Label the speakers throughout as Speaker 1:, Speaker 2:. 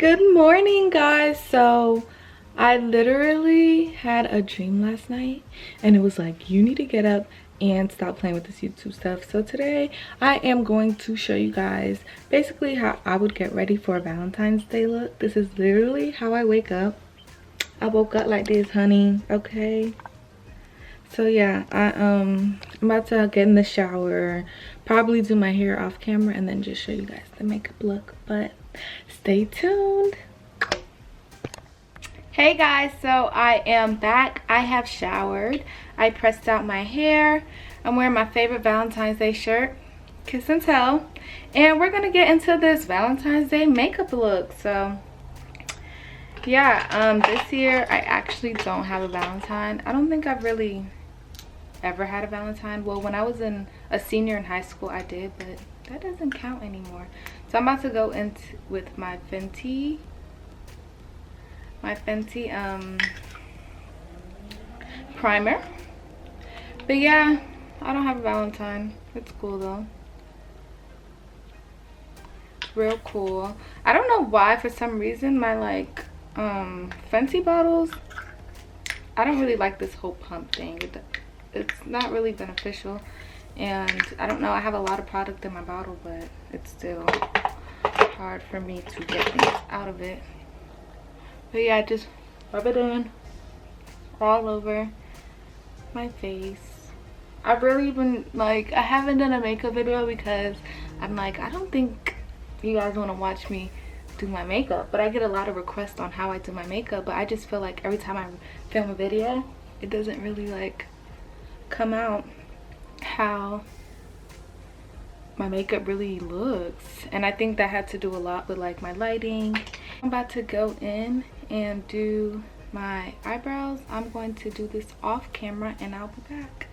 Speaker 1: Good morning, guys. So I literally had a dream last night and it was like, you need to get up and stop playing with this YouTube stuff. So today I am going to show you guys basically how I would get ready for a Valentine's Day look. This is literally how I wake up. I woke up like this, honey. Okay, so yeah, I'm about to get in the shower, probably do my hair off camera, and then just show you guys the makeup look. But stay tuned. Hey guys, so I am back. I have showered. I pressed out my hair. I'm wearing my favorite Valentine's Day shirt, Kiss and Tell, and we're gonna get into this Valentine's Day makeup look. So yeah, this year I actually don't have a Valentine. I don't think I've really ever had a Valentine. Well, when I was a senior in high school I did, but that doesn't count anymore. So I'm about to go into with my Fenty primer. But yeah, I don't have a Valentine. It's cool though. It's real cool. I don't know why, for some reason my Fenty bottles, I don't really like this whole pump thing. It's not really beneficial, and I don't know, I have a lot of product in my bottle, but it's still hard for me to get things out of it. But yeah, just rub it in all over my face. I've really been I haven't done a makeup video because I'm like, I don't think you guys want to watch me do my makeup, but I get a lot of requests on how I do my makeup. But I just feel like every time I film a video, it doesn't really come out how my makeup really looks, and I think that had to do a lot with my lighting. I'm about to go in and do my eyebrows. I'm going to do this off camera and I'll be back.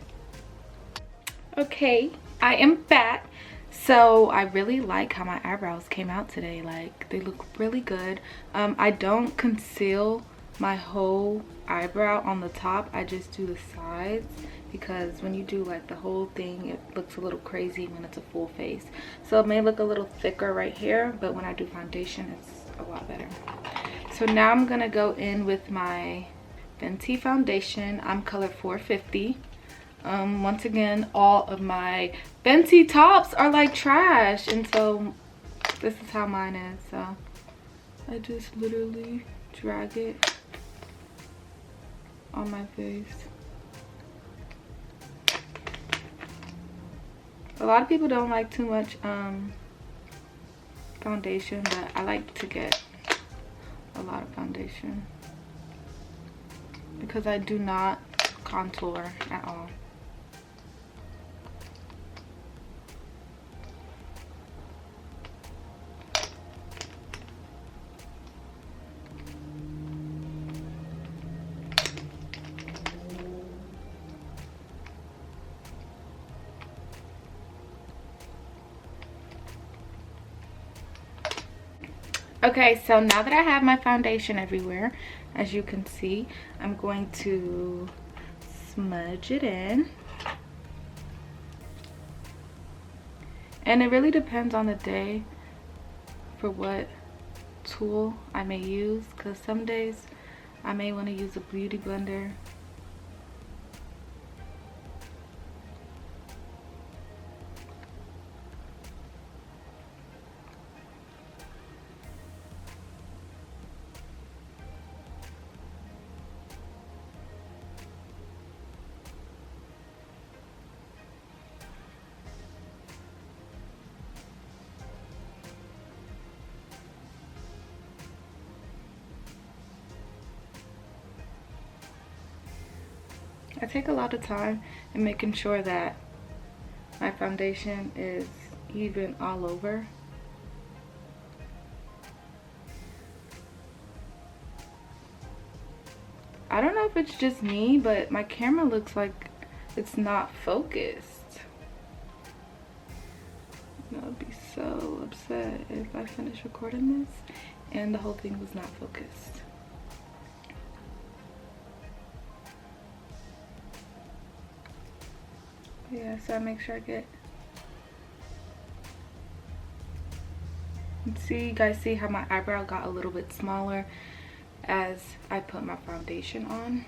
Speaker 1: Okay, I am back. So I really like how my eyebrows came out today. They look really good. I don't conceal my whole eyebrow on the top. I just do the sides, because when you do the whole thing, it looks a little crazy when it's a full face. So it may look a little thicker right here, but when I do foundation, it's a lot better. So now I'm gonna go in with my Fenty foundation. I'm color 450. Once again, all of my Fenty tops are trash, and so this is how mine is. So I just literally drag it on my face. A lot of people don't like too much foundation, but I like to get a lot of foundation because I do not contour at all. Okay, so now that I have my foundation everywhere, as you can see, I'm going to smudge it in. And it really depends on the day for what tool I may use, because some days I may want to use a beauty blender. I take a lot of time in making sure that my foundation is even all over. I don't know if it's just me, but my camera looks like it's not focused. I would be so upset if I finish recording this and the whole thing was not focused. Yeah, so I make sure I get, let's You guys see how my eyebrow got a little bit smaller as I put my foundation on.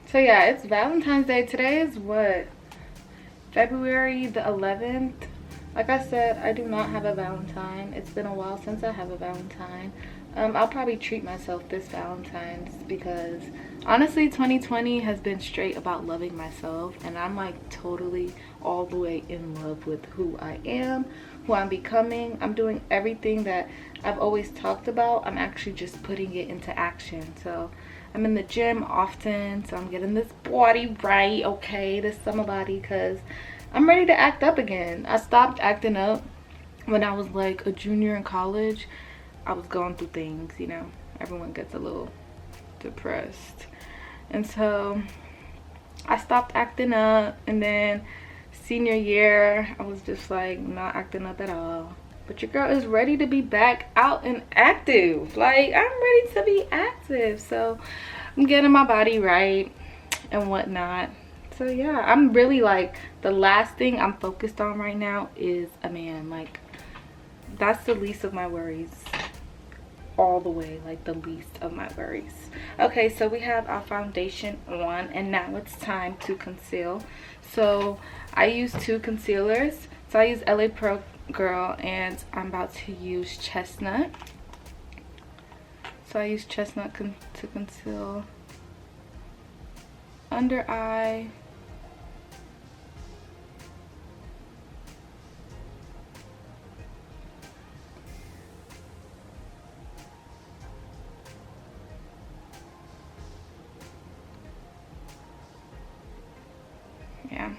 Speaker 1: So yeah, it's Valentine's Day. Today is what? February the 11th. Like I said, I do not have a Valentine. It's been a while since I have a Valentine. I'll probably treat myself this Valentine's because honestly 2020 has been straight about loving myself, and I'm like totally all the way in love with who I am, who I'm becoming. I'm doing everything that I've always talked about. I'm actually just putting it into action. So I'm in the gym often, so I'm getting this body right, okay, this summer body, because I'm ready to act up again. I stopped acting up when I was like a junior in college. I was going through things, you know. Everyone gets a little depressed. And so I stopped acting up, and then senior year, I was just like not acting up at all. But your girl is ready to be back out and active. Like, I'm ready to be active. So I'm getting my body right and whatnot. So yeah, I'm really like, the last thing I'm focused on right now is a man. Like, that's the least of my worries. All the way, like the least of my worries. Okay, so we have our foundation on, and now it's time to conceal. So I use two concealers. So I use LA Pro Girl, and I'm about to use Chestnut. So I use Chestnut to conceal under eye, yeah.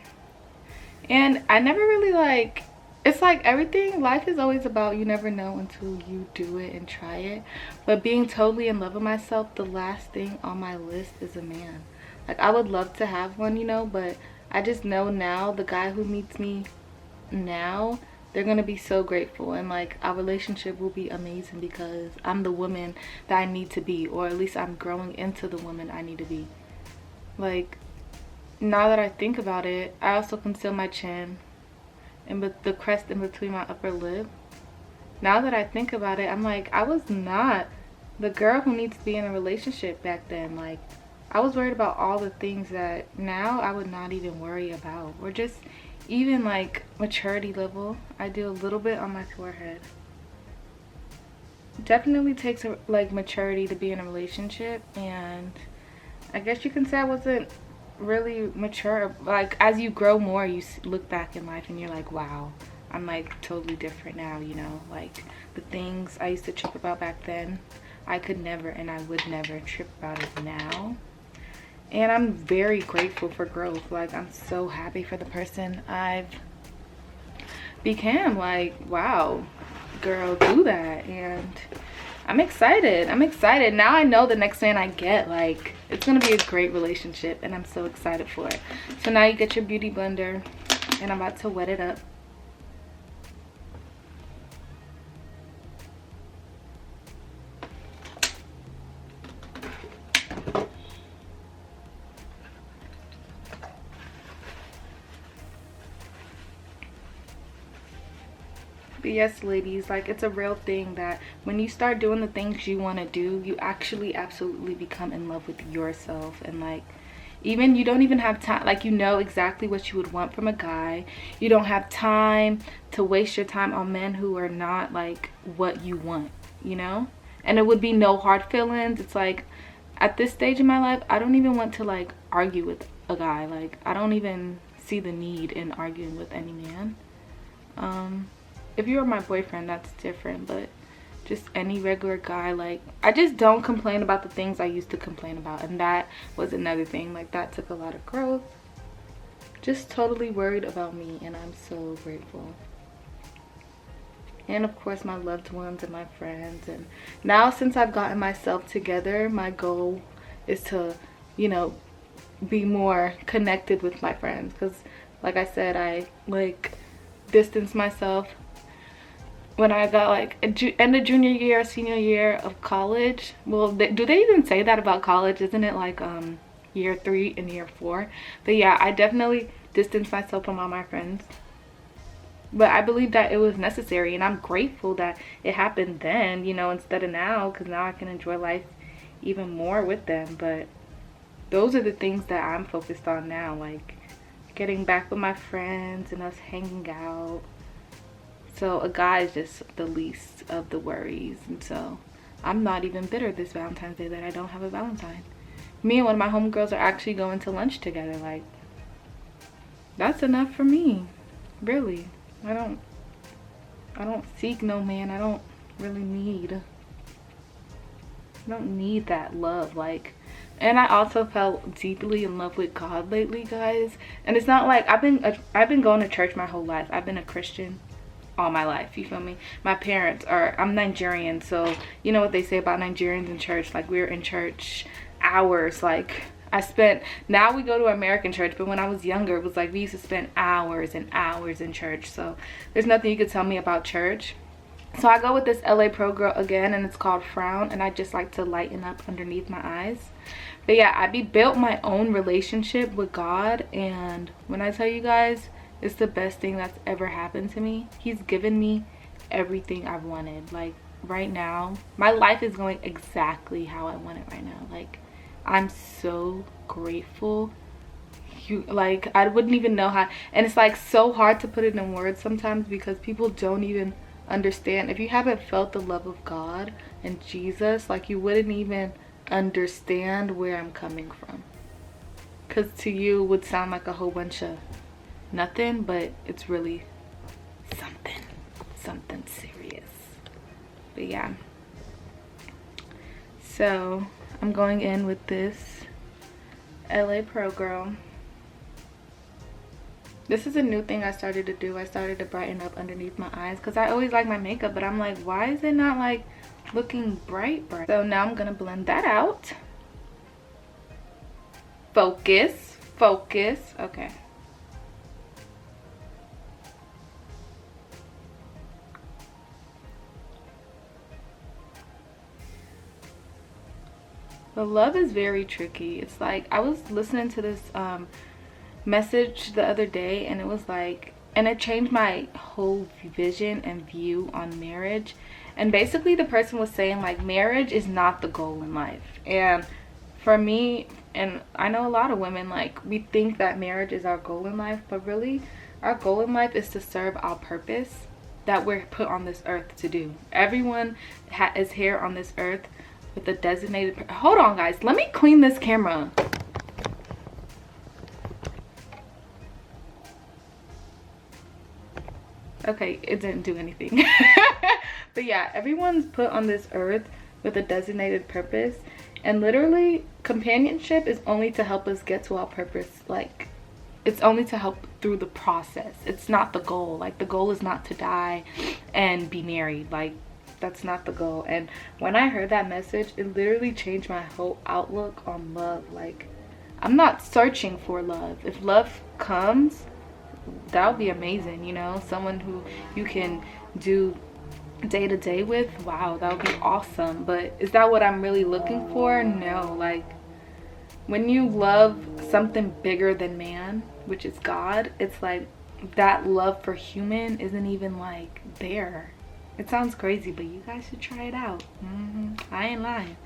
Speaker 1: And I never really like, it's like everything, life is always about, you never know until you do it and try it. But being totally in love with myself, the last thing on my list is a man. Like, I would love to have one, you know, but I just know now the guy who meets me now, they're gonna be so grateful, and like our relationship will be amazing because I'm the woman that I need to be, or at least I'm growing into the woman I need to be. Like, now that I think about it, I also conceal my chin and with the crest in between my upper lip. Now that I think about it, I'm like, I was not the girl who needs to be in a relationship back then. Like, I was worried about all the things that now I would not even worry about, or just even like maturity level. I do a little bit on my forehead. Definitely takes like maturity to be in a relationship, and I guess you can say I wasn't really mature. Like, as you grow more, you look back in life and you're like, wow, I'm like totally different now, you know. Like, the things I used to trip about back then, I could never and I would never trip about it now. And I'm very grateful for growth. Like, I'm so happy for the person I've become. Like, wow, girl, do that. And I'm excited. I'm excited. Now I know the next man I get, like, it's gonna be a great relationship, and I'm so excited for it. So now you get your beauty blender, and I'm about to wet it up. But yes, ladies, like, it's a real thing that when you start doing the things you want to do, you actually absolutely become in love with yourself. And like, even you don't even have time, like, you know exactly what you would want from a guy. You don't have time to waste your time on men who are not like what you want, you know. And it would be no hard feelings. It's like, at this stage in my life, I don't even want to like argue with a guy. Like, I don't even see the need in arguing with any man. If you're my boyfriend, that's different, but just any regular guy, like, I just don't complain about the things I used to complain about. And that was another thing. Like, that took a lot of growth. Just totally worried about me, and I'm so grateful. And of course, my loved ones and my friends. And now, since I've gotten myself together, my goal is to, you know, be more connected with my friends. Because like I said, I like distance myself when I got like end of junior year, senior year of college. Well, do they even say that about college? Isn't it like year 3 and year 4? But yeah, I definitely distanced myself from all my friends. But I believe that it was necessary, and I'm grateful that it happened then, you know, instead of now, because now I can enjoy life even more with them. But those are the things that I'm focused on now, like getting back with my friends and us hanging out. So a guy is just the least of the worries, and so I'm not even bitter this Valentine's Day that I don't have a Valentine. Me and one of my homegirls are actually going to lunch together. Like, that's enough for me, really. I don't seek no man. I don't need that love. Like, and I also felt deeply in love with God lately, guys. And it's not like I've been going to church my whole life. I've been a Christian all my life, you feel me? My parents are, I'm Nigerian, so you know what they say about Nigerians in church, like we're in church hours. Like, now we go to American church, but when I was younger, it was like we used to spend hours and hours in church. So there's nothing you could tell me about church. So I go with this LA Pro girl again, and it's called Fawn, and I just like to lighten up underneath my eyes. But yeah, I built my own relationship with God, and when I tell you guys, it's the best thing that's ever happened to me. He's given me everything I've wanted. Like, right now, my life is going exactly how I want it right now. Like, I'm so grateful. Like, I wouldn't even know how, and it's like so hard to put it in words sometimes because people don't even understand. If you haven't felt the love of God and Jesus, like, you wouldn't even understand where I'm coming from, because to you it would sound like a whole bunch of nothing, but it's really something serious. But yeah, so I'm going in with this LA Pro girl. This is a new thing I started to do. I started to brighten up underneath my eyes because I always like my makeup, but I'm like, why is it not like looking bright? So now I'm gonna blend that out. Focus. Okay. But love is very tricky. It's like, I was listening to this message the other day, and it was like, and it changed my whole vision and view on marriage. And basically the person was saying, like, marriage is not the goal in life. And for me, and I know a lot of women, like, we think that marriage is our goal in life, but really our goal in life is to serve our purpose that we're put on this earth to do. Everyone is here on this earth with a designated hold on, guys, let me clean this camera. Okay, it didn't do anything. But yeah, everyone's put on this earth with a designated purpose, and literally companionship is only to help us get to our purpose. Like, it's only to help through the process. It's not the goal. Like, the goal is not to die and be married. Like, that's not the goal. And when I heard that message, it literally changed my whole outlook on love. Like, I'm not searching for love. If love comes, that would be amazing, you know, someone who you can do day to day with. Wow, that would be awesome. But is that what I'm really looking for? No. Like, when you love something bigger than man, which is God, it's like that love for human isn't even like there. It sounds crazy, but you guys should try it out. I ain't lying.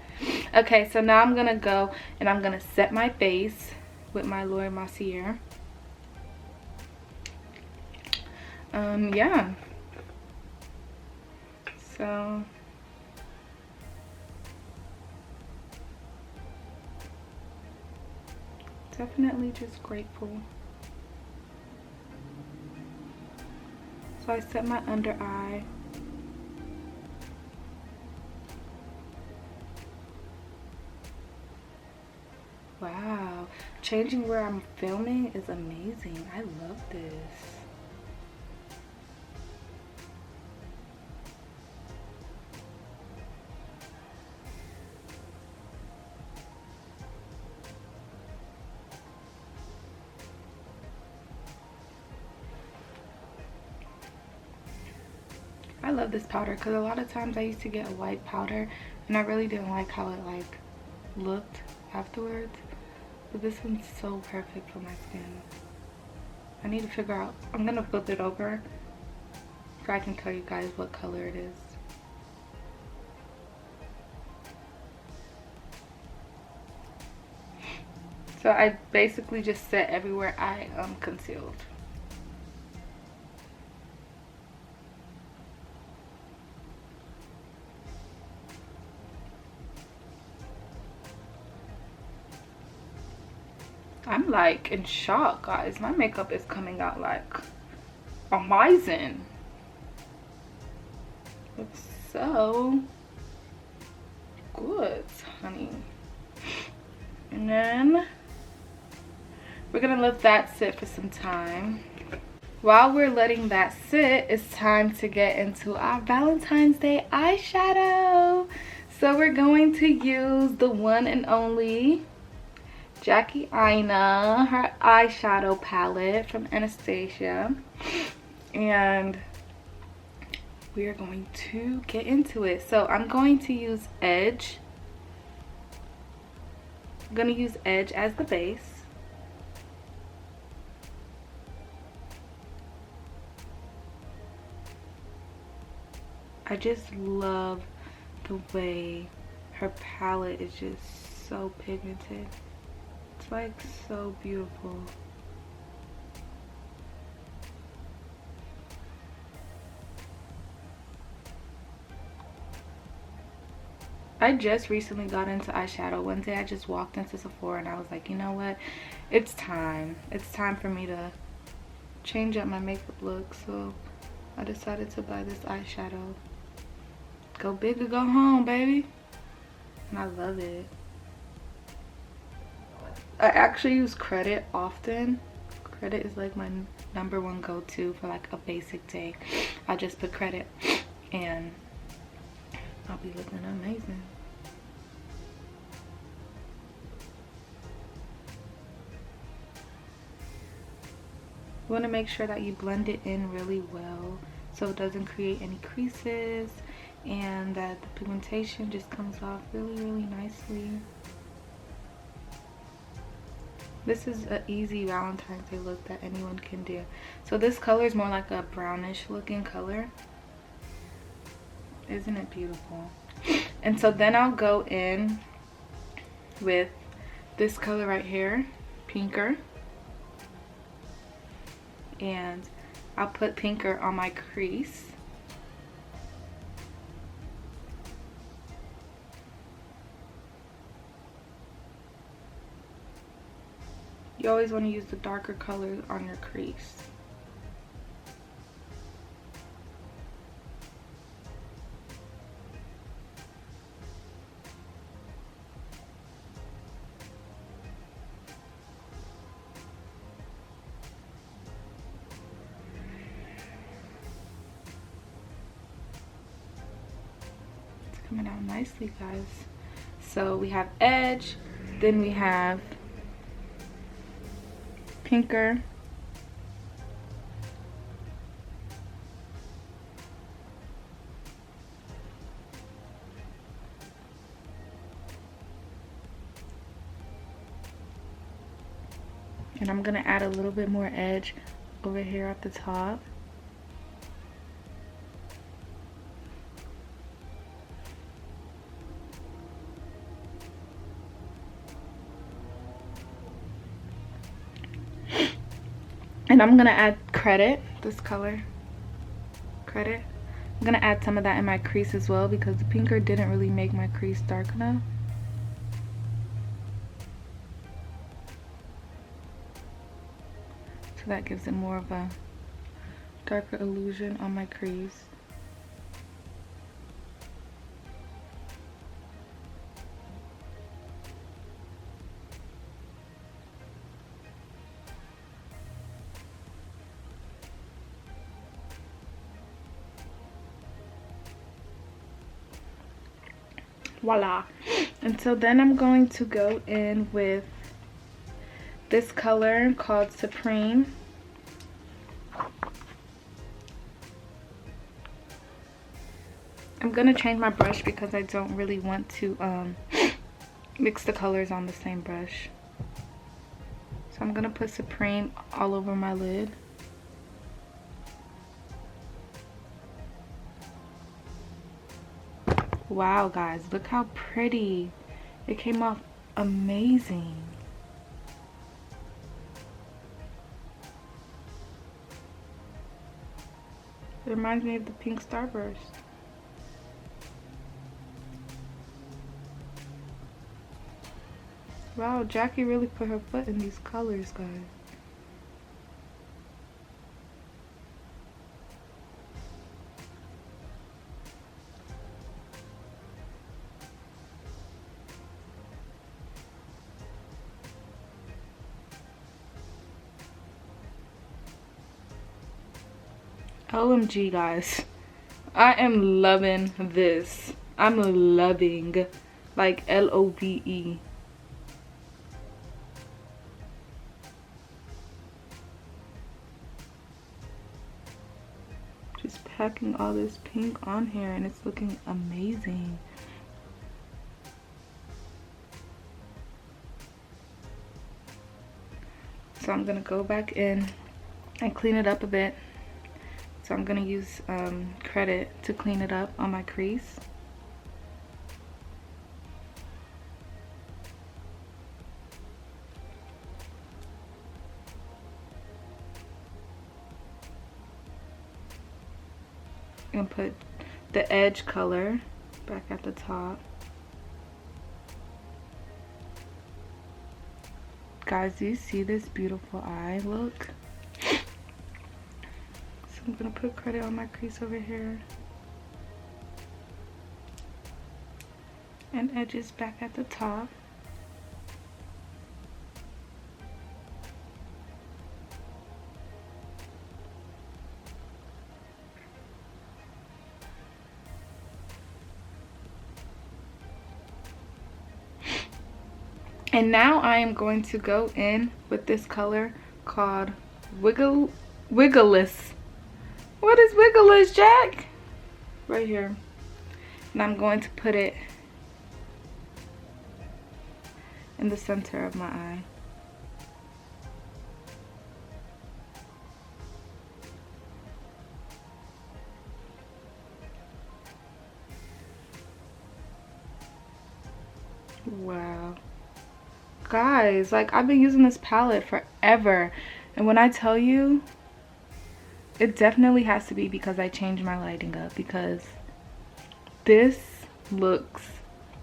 Speaker 1: Okay, so now I'm gonna go and I'm gonna set my face with my Mercier. Yeah, so definitely just grateful. So I set my under eye. Wow, changing where I'm filming is amazing. I love this. I love this powder because a lot of times I used to get a white powder and I really didn't like how it like looked afterwards. But this one's so perfect for my skin. I need to figure out, I'm gonna flip it over so I can tell you guys what color it is. So I basically just set everywhere I concealed. I'm like in shock, guys. My makeup is coming out like amazing. Looks so good, honey. And then we're gonna let that sit for some time. While we're letting that sit, it's time to get into our Valentine's Day eyeshadow. So we're going to use the one and only Aina, her eyeshadow palette from Anastasia. And we are going to get into it. So I'm going to use Edge. I'm gonna use Edge as the base. I just love the way her palette is just so pigmented. It's like so beautiful. I just recently got into eyeshadow. One day I just walked into Sephora and I was like, you know what? It's time. It's time for me to change up my makeup look. So I decided to buy this eyeshadow. Go big or go home, baby. And I love it. I actually use Credit often. Credit is like my #1 go-to for like a basic day. I'll just put Credit and I'll be looking amazing. You want to make sure that you blend it in really well so it doesn't create any creases and that the pigmentation just comes off really nicely. This is an easy Valentine's Day look that anyone can do. So this color is more like a brownish looking color. Isn't it beautiful? And so then I'll go in with this color right here, Pinker. And I'll put Pinker on my crease. You always want to use the darker colors on your crease. It's coming out nicely, guys. So we have Edge, then we have Pinker, and I'm gonna add a little bit more Edge over here at the top. And I'm gonna add Credit, this color, Credit. I'm gonna add some of that in my crease as well because the Pinker didn't really make my crease dark enough. So that gives it more of a darker illusion on my crease. Voila. And so then I'm going to go in with this color called Supreme. I'm gonna change my brush because I don't really want to mix the colors on the same brush. So I'm gonna put Supreme all over my lid. Wow guys, look how pretty. It came off amazing. It reminds me of the pink starburst. Wow, Jackie really put her foot in these colors, guys. OMG, guys. I am loving this. I'm loving, like LOVE. Just packing all this pink on here and it's looking amazing. So I'm gonna go back in and clean it up a bit. So I'm gonna use credit to clean it up on my crease. And put the edge color back at the top. Guys, do you see this beautiful eye look? So I'm gonna put credit on my crease over here. And edges back at the top. And now I am going to go in with this color called Wiggleless. What is Wiggleless, Jack? Right here. And I'm going to put it in the center of my eye. Wow. Guys, like, I've been using this palette forever, and when I tell you, it definitely has to be because I changed my lighting up, because this looks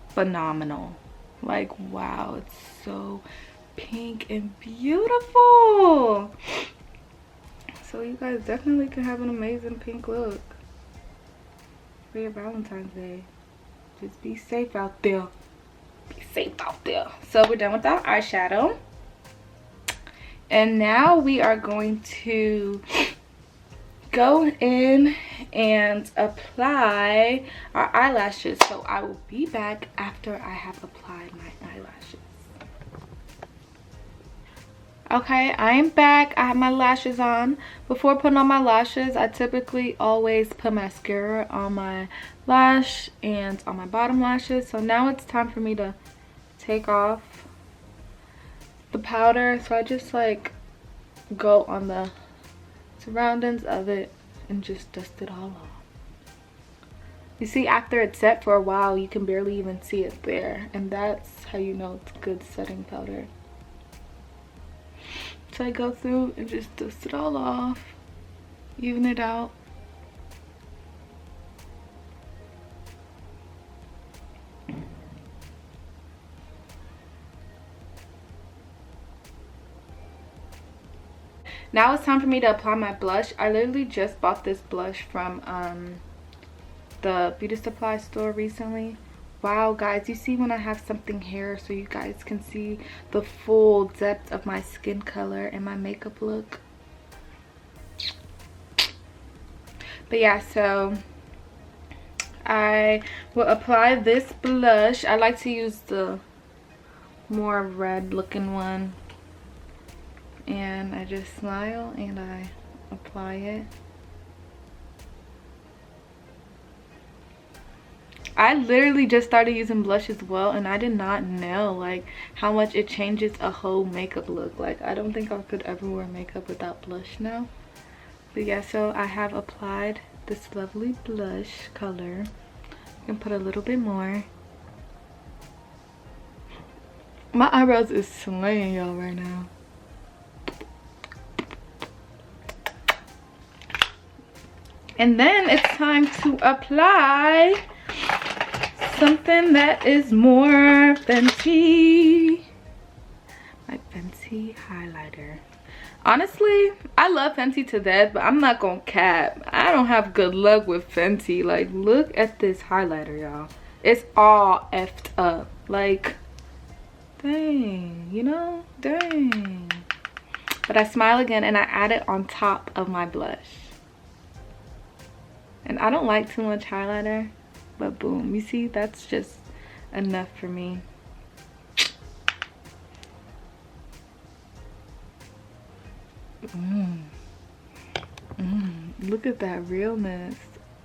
Speaker 1: phenomenal. Like, wow, it's so pink and beautiful. So you guys definitely can have an amazing pink look for your Valentine's Day. Just be safe out there. Be safe out there. So we're done with our eyeshadow, and now we are going to go in and apply our eyelashes. So I will be back after I have applied my eyelashes. Okay, I am back. I have my lashes on. Before putting on my lashes, I typically always put mascara on my lash and on my bottom lashes. So now it's time for me to take off the powder. So I just like go on the surroundings of it and just dust it all off. You see, after it's set for a while, you can barely even see it there, and that's how you know it's good setting powder. So I go through and just dust it all off, even it out. Now it's time for me to apply my blush. I literally just bought this blush from the beauty supply store recently. Wow, guys, you see when I have something here, so you guys can see the full depth of my skin color and my makeup look. But yeah, so I will apply this blush. I like to use the more red looking one, and I just smile and I apply it. I literally just started using blush as well, and I did not know like how much it changes a whole makeup look. Like I don't think I could ever wear makeup without blush now. But yeah, so I have applied this lovely blush color. I can put a little bit more. My eyebrows is slaying y'all right now. And then it's time to apply something that is more Fenty. My Fenty highlighter. Honestly, I love Fenty to death, but I'm not gonna cap. I don't have good luck with Fenty. Like, look at this highlighter, y'all. It's all effed up. Like, dang, you know? Dang. But I smile again and I add it on top of my blush. And I don't like too much highlighter, but boom, you see, that's just enough for me. Look at that realness.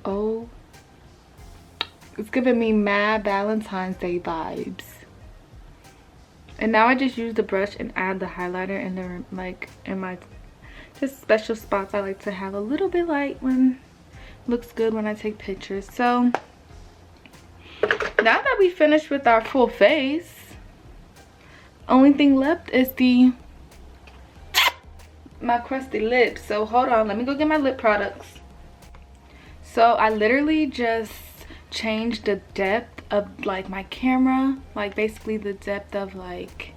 Speaker 1: Oh, it's giving me mad Valentine's Day vibes. And now I just use the brush and add the highlighter in the, like, in my just special spots I like to have a little bit light when looks good when I take pictures. So now that we finished with our full face, only thing left is my crusty lips. So hold on, let me go get my lip products. So I literally just changed the depth of like my camera, like basically the depth of like,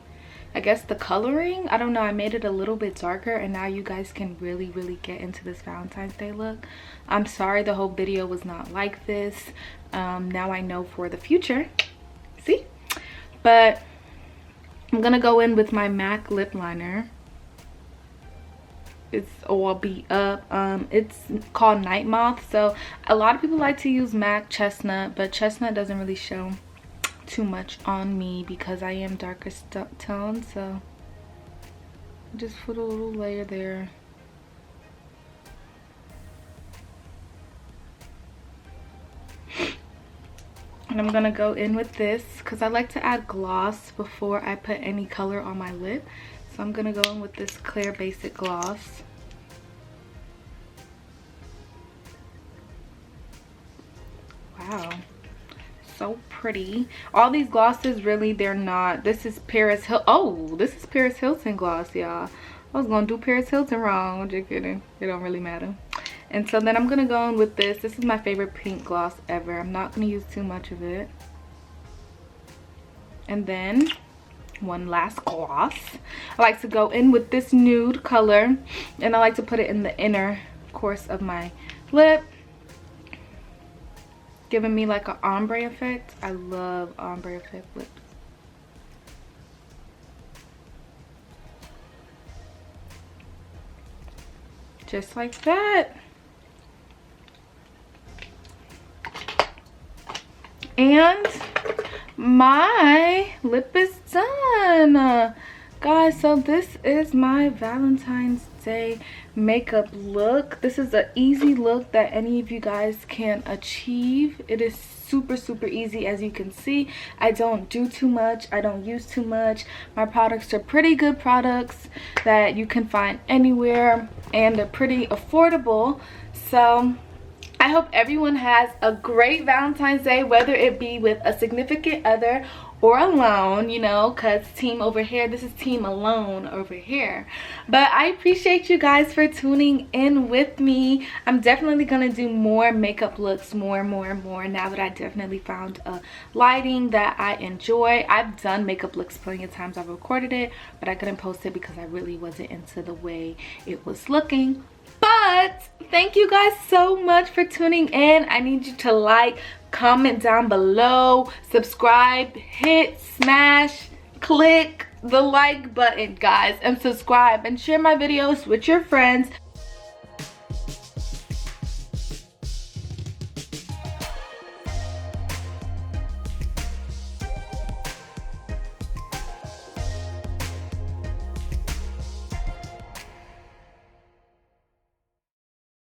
Speaker 1: I guess the coloring. I don't know, I made it a little bit darker, and now you guys can really get into this Valentine's Day look. I'm sorry the whole video was not like this. Now I know for the future. See? But I'm gonna go in with my MAC lip liner. It's all beat up. It's called Night-Moth. So a lot of people like to use MAC Chestnut, but Chestnut doesn't really show too much on me because I am darker toned. So just put a little layer there. And I'm gonna go in with this because I like to add gloss before I put any color on my lip. So I'm gonna go in with this clear basic gloss. Wow, so pretty. All these glosses, really, they're not. This is Paris Hilton. Oh, this is Paris Hilton gloss, y'all. I was gonna do Paris Hilton wrong. I'm just kidding. It don't really matter. And so then I'm gonna go in with this. This is my favorite pink gloss ever. I'm not gonna use too much of it. And then one last gloss. I like to go in with this nude color, and I like to put it in the inner course of my lip, giving me like an ombre effect. I love ombre effect lips. Just like that. And my lip is done, guys. So this is my Valentine's Day makeup look. This is an easy look that any of you guys can achieve. It is super easy. As you can see, I don't do too much, I don't use too much. My products are pretty good products that you can find anywhere, and they're pretty affordable. So I hope everyone has a great Valentine's Day, whether it be with a significant other or alone, you know, because team over here, this is team alone over here. But I appreciate you guys for tuning in with me. I'm definitely gonna do more makeup looks, more now that I definitely found a lighting that I enjoy. I've done makeup looks plenty of times. I've recorded it, but I couldn't post it because I really wasn't into the way it was looking. But thank you guys so much for tuning in. I need you to like, comment down below, subscribe, hit, smash, click the like button, guys, and subscribe, and share my videos with your friends.